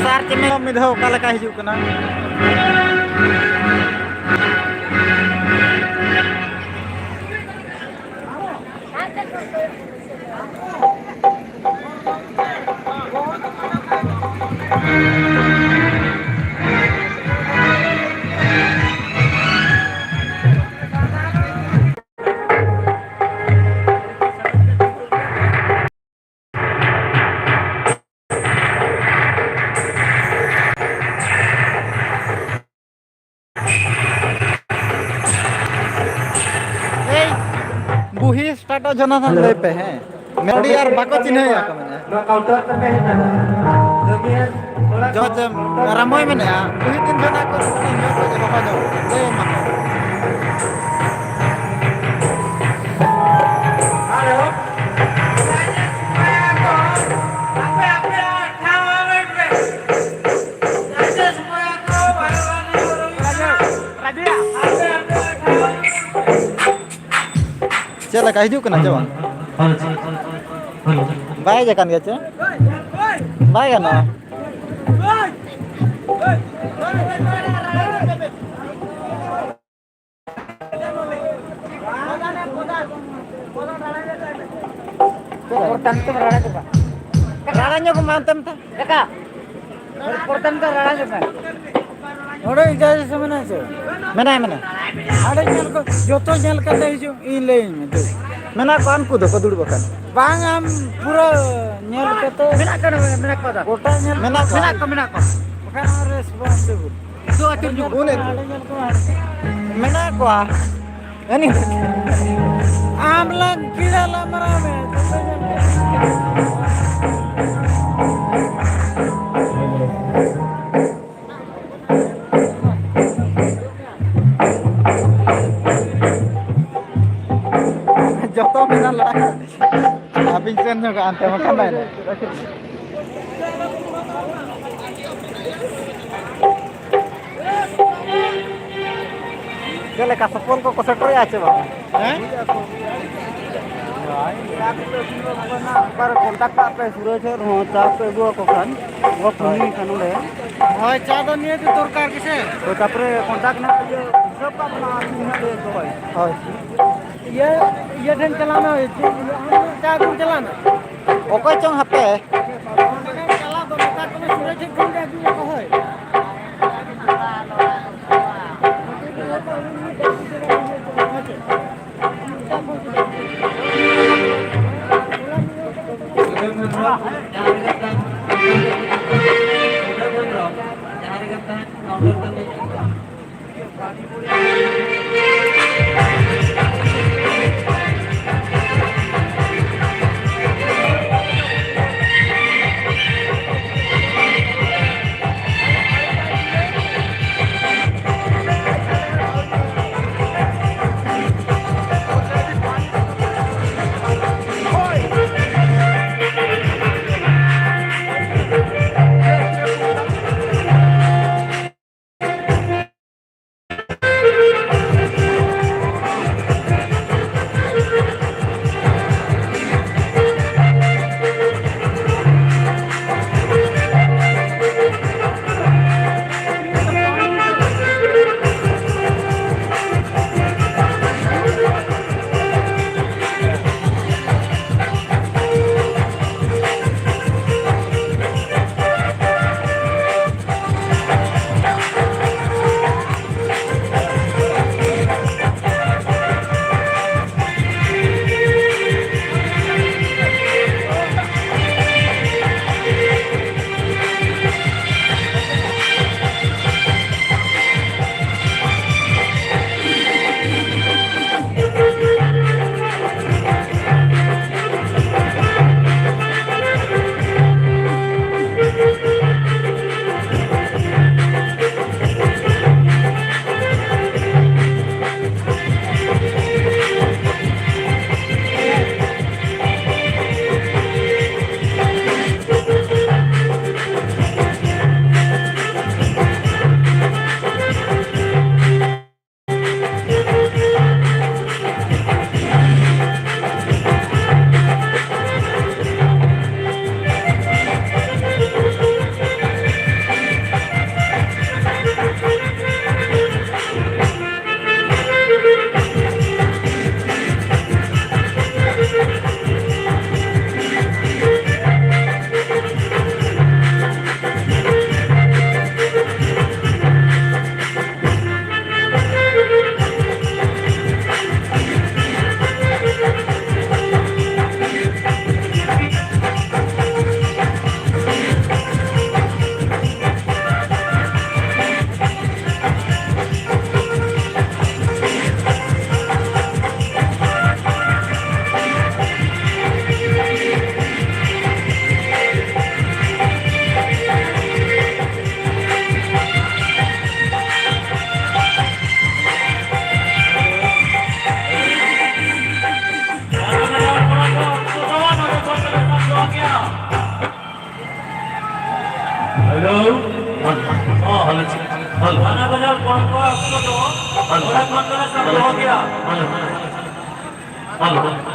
ᱥᱟᱨ ᱪᱮᱢᱮ ᱢᱤᱫ ᱫᱷᱟᱣ ᱚᱠᱟ ᱞᱮᱠᱟ ᱦᱤᱡᱩᱜ ᱠᱟᱱᱟ बुही स्टार्ट जना था ले पे हैं मेलोडी यार बाको चिन्ह या का मैंने काउंटर पे है ना जो रामोय मैंने बुही तीन जना को नहीं जो जो बाबा जो ले मा हेलो चला का हिजू कना जवा बाय जकान गया चे बाय गना Importante rara juga. राणा को मानतम था Kaka. Importante rara juga. Orang ijazah semana je. मैंने मैंने Ada nyel ko joto nyel kata hiju in lain itu. मैंने कौन को दो दुड़ बकन Bang am pura nyel kata Minak kan minak pada. kota nyel मैंने Minak ko. bukan responsible. Itu atur juga. बोले Ada nyel ko ada. मैंने को यानी Am lang kira la marame. joto मैंने लड़ा अभी सेन जो का अंत में करना है चले का सपोल को कोसटरो या चे बाबा हैं Par kontak tak pe suraj और हो चा पे गो को खान वो पुनी खानुले Hoy chado niye di dorkar kise. तो तापरे kontak ना ये सब का ना ना ले तो भाई हां Ye den chalana hoy. Cha kun chalana. ओको चंग हपे Chala to mata ko suraj kun de di ko hoy. Hello हाँ हेलो हेलो खाना बजा कौन को आपको दो बड़ा कौन बड़ा सब हो गया hello hello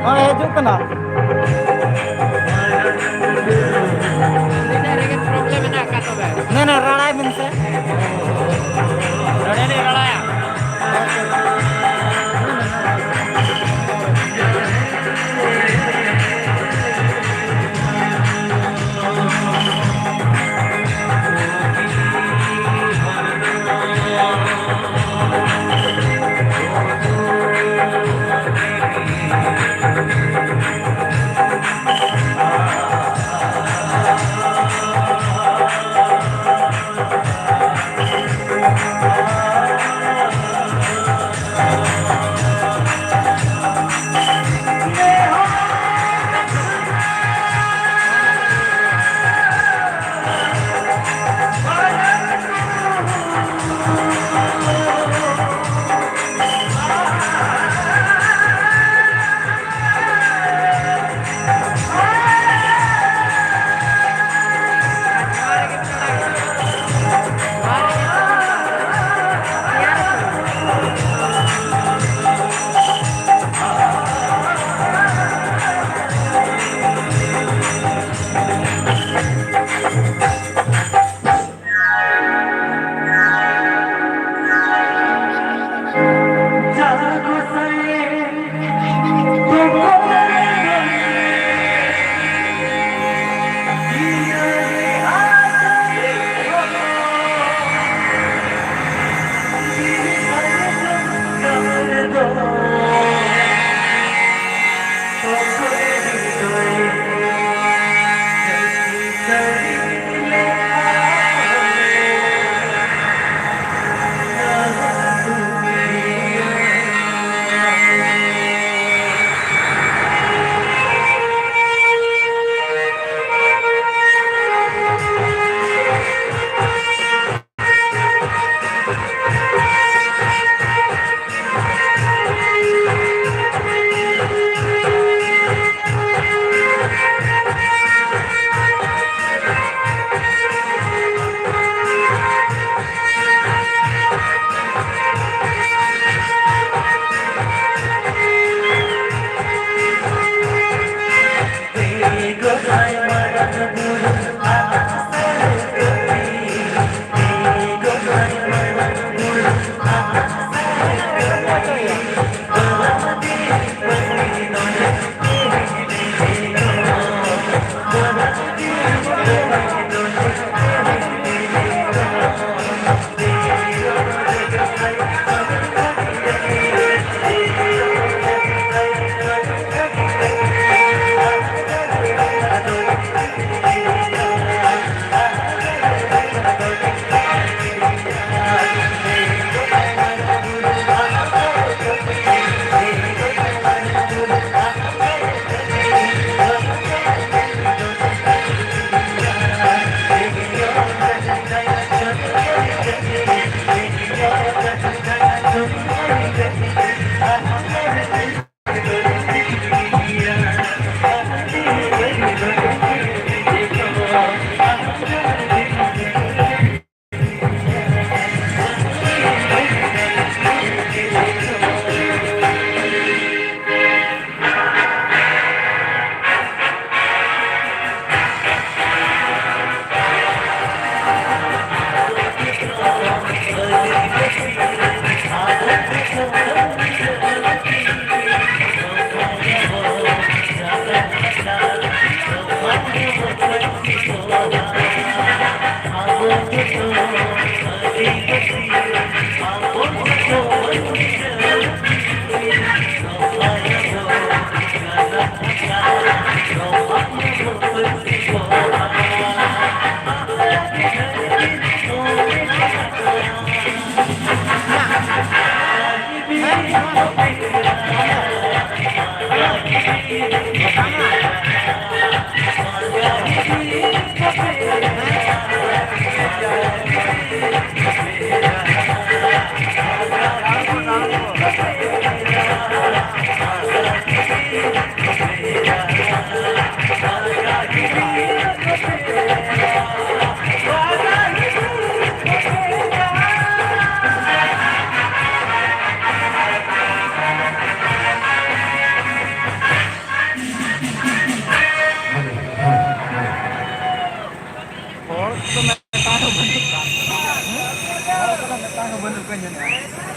Oh, hijau kena.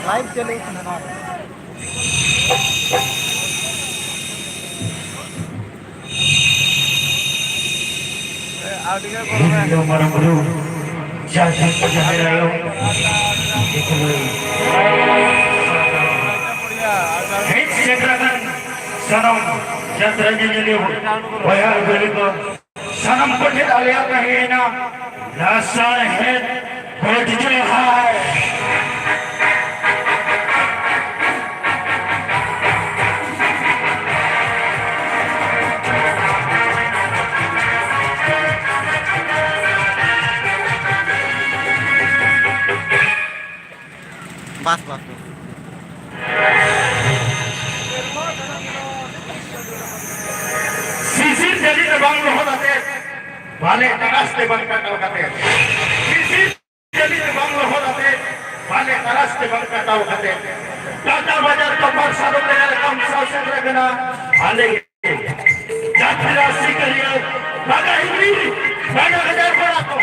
Live channel sana na. Yung marang bro, jadi pejahaya Hei sejahterakan sanam jatranya jadi bayar beliko sanam pejat alia kahina rasa het berjaya hai. Bas bas. Sisir jadi terbang loh kate, balik teras terbang kata kate. Sisir jadi terbang loh kate, balik teras terbang kata kate. Kata bajar topar satu dengan kaum sosial kena balik. Jatra sikariya, bagai ini, bagai kejar peraku.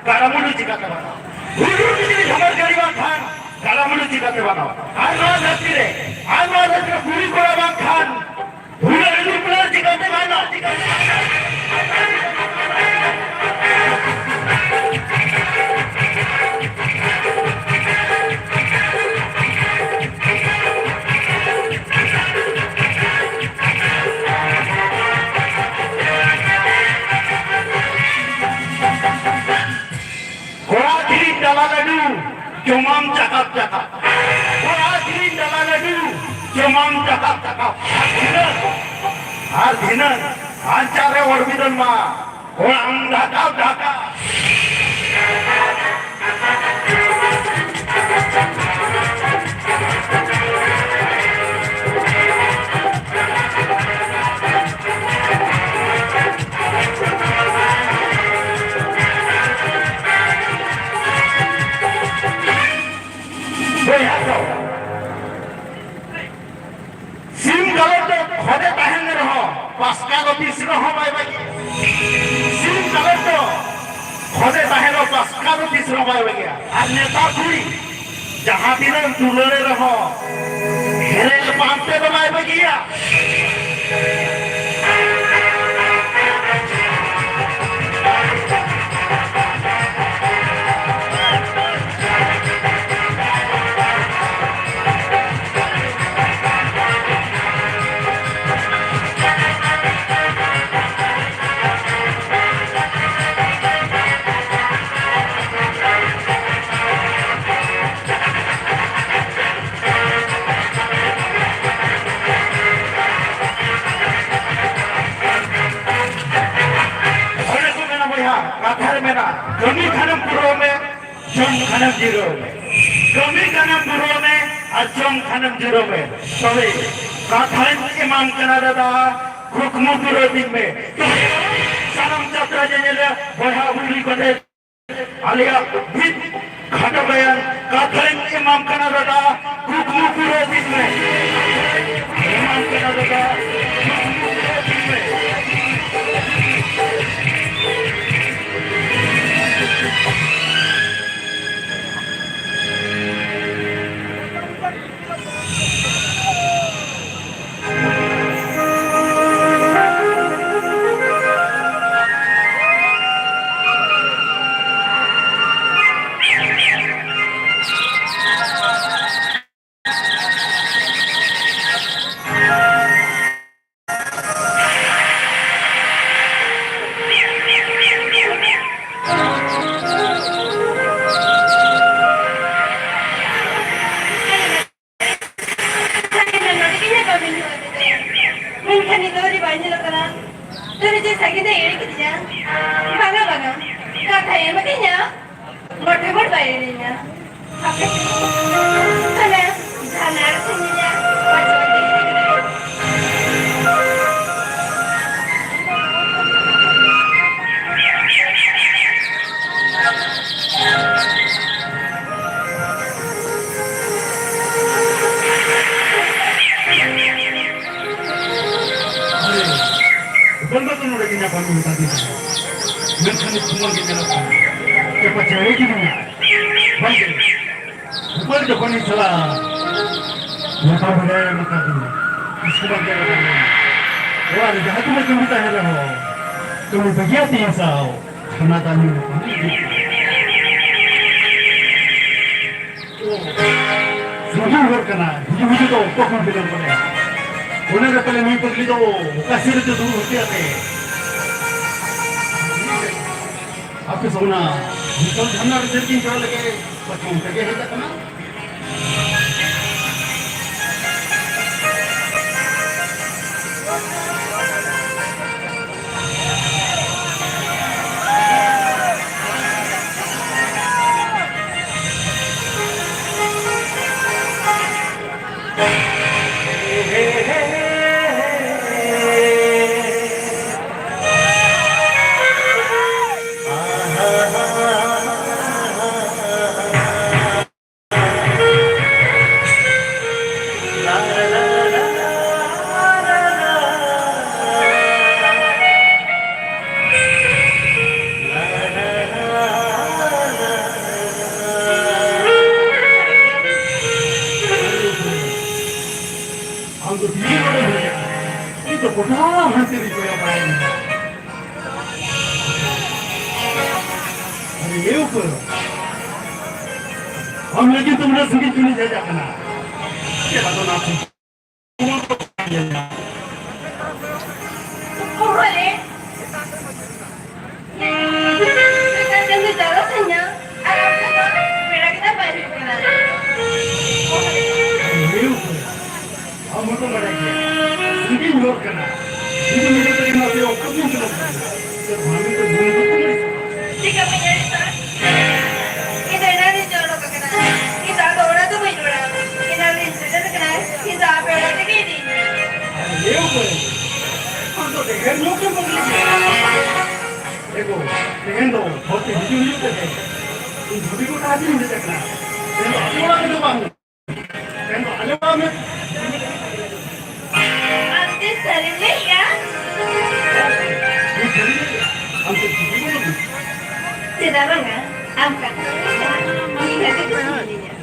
Garamulu jika terbang, hulu ini hamar gari bangkan, garamulu jika terbang. Anwar nasire, hulu kora bangkan, hulu itu benar jika terbang. Jomam cakap-cakap, hadirin dalam ladu, jomam cakap-cakap. Hadirin, acara warbidan ma, orang dakap-dakap. Sim kalau tu khode tahan rho, pasca office rho bye bye. Sim kalau tu khode tahan rho, pasca office rho bye bye. Ar neta kui jahan dinan tulore rho, herel pampe bye bye kiya. कमी खानम पुरो में जम Khanam zero में कमी खानम पुरो में अजम Khanam zero में सभी काथाइन इमाम कनाडा हुक्म पुरो दिन में सनम चक्र जनेले बहा हुली कोने आलिया बित खाटा बयान काथाइन इमाम कनाडा हुक्म पुरो दिन में इमाम कनाडा हुक्म पुरो दिन में kita ini kita bangga bangga kata yang makanya motor motor bayarnya apa ada sana sininya Benda tu nak kena bangun tadi. Mereka semua kita nak. Cepat cari kita. Bangun. Bukan depan ini salah. Maka beraya maka tu. इसको बंद कर दो। वो आज जहाँ तुम्हें कमी तो है रहो। तुम्हें बगिया तीन साओ। खाना दानी में कमी है। ज़रूर वर्क करना। ये मुझे तो पकड़ के लेना पड़ेगा। उन्हें तो पहले नहीं पकड़ी तो काशिर तो दूर होते आते हैं। आपके सोना निकल धन्ना रिजल्ट की चाल लगे बच्चों के है तक ना हम लेकिन तुमने सुनी चुनी जा जाना ये बातों ना सुन Oleh, kita jangan jalan saja. Alam kita, bila kita balik kita. हम तो मरेंगे सुनी लोग करना ini मुझे तो इतना से औकात नहीं चला जब हमें तो भूल तो नहीं Jika menyesal, kita nanti jodoh kena. Kita orang tu berjodoh. Kita lihat kena. Kita apa yang terjadi? ये ऊपर हम तो देखें लोग के बगल में देखो देखें तो बहुत ही वीडियो यूज़ करते हैं इन सभी को काफी नहीं देखना देखो अलवा के लोग आएंगे देखो अलवा में Nanti sering ya. ये चलिए हम तो चीज़ बोलो Tidak bangga, angkat. Lihat itu sendirinya.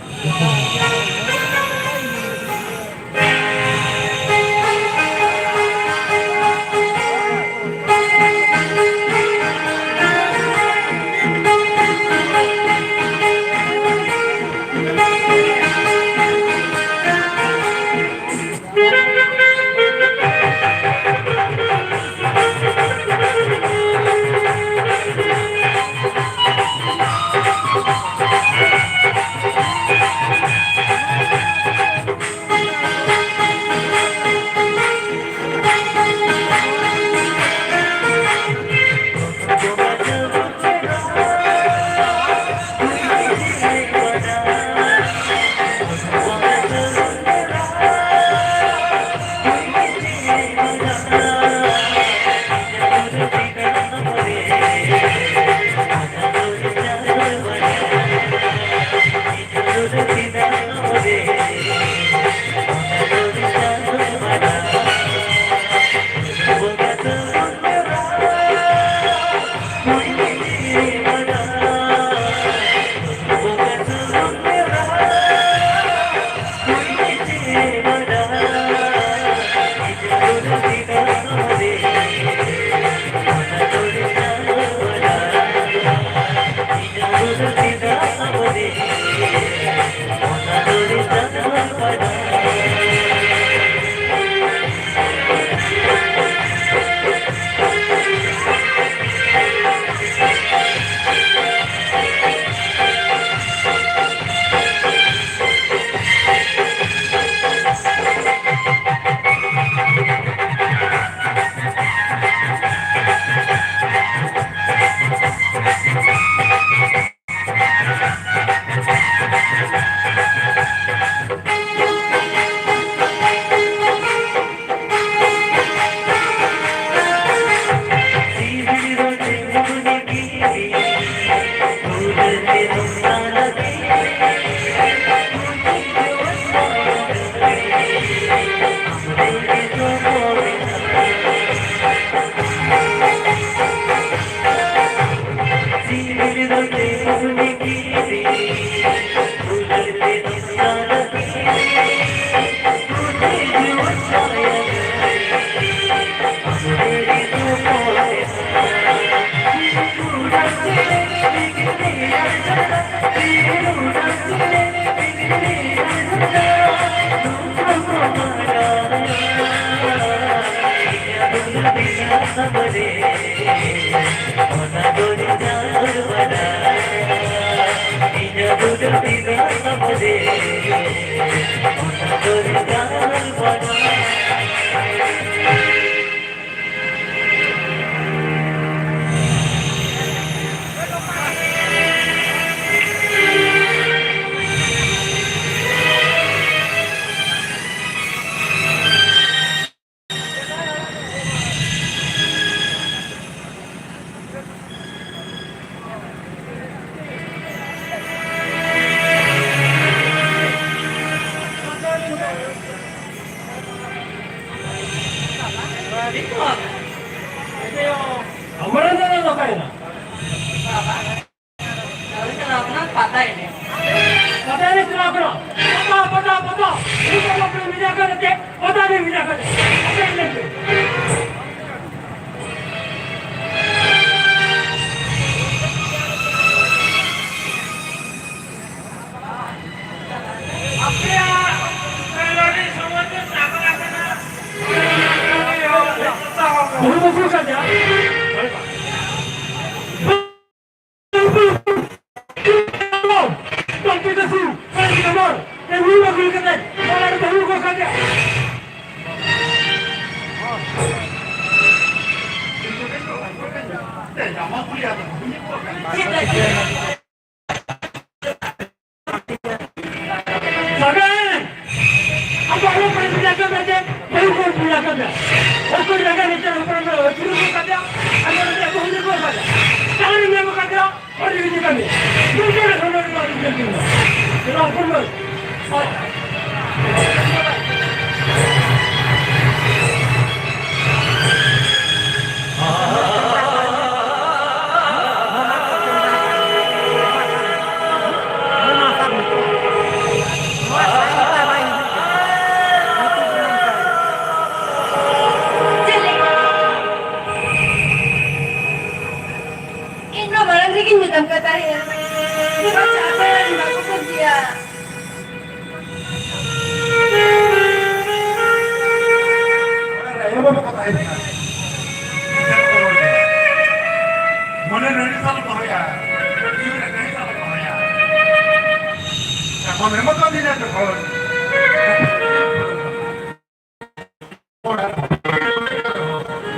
Tidak boleh,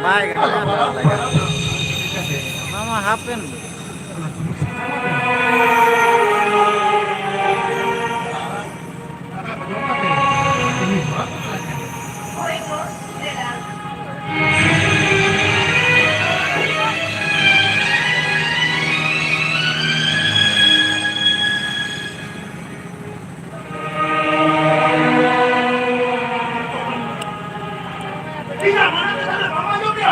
Baik, Mama happen. Tidak, mana ada mama juga.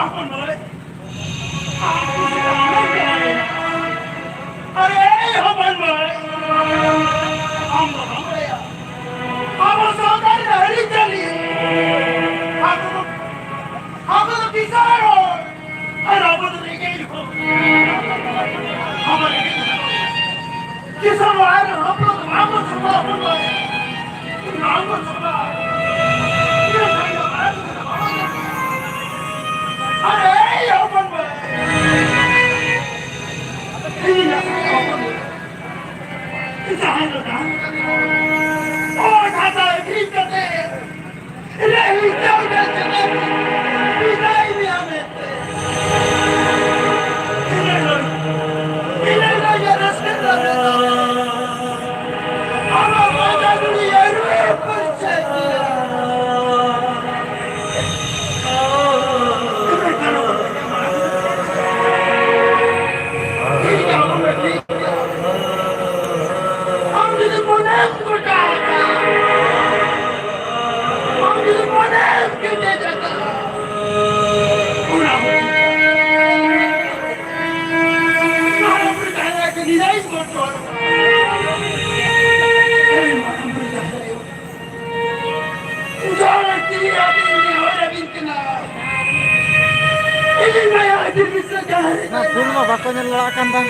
nyelalakan dah.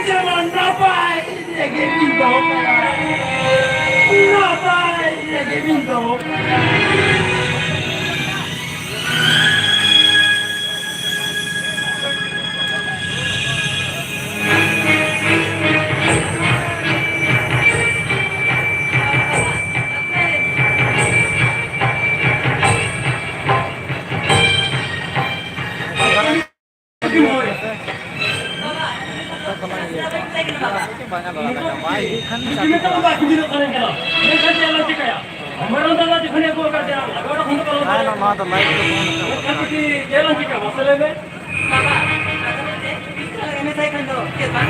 Jangan napai lagi bintu. Napai lagi bintu. Banyak lalakan. Baik kan bisa. Kita tak boleh hidup kalian kalau. Mereka jalan cik ya. Orang dah lah dikhane ko kerja. Orang hendak kalau. Nah, nah, nah, lain tu. Tapi jalan cik apa? Masalah ni.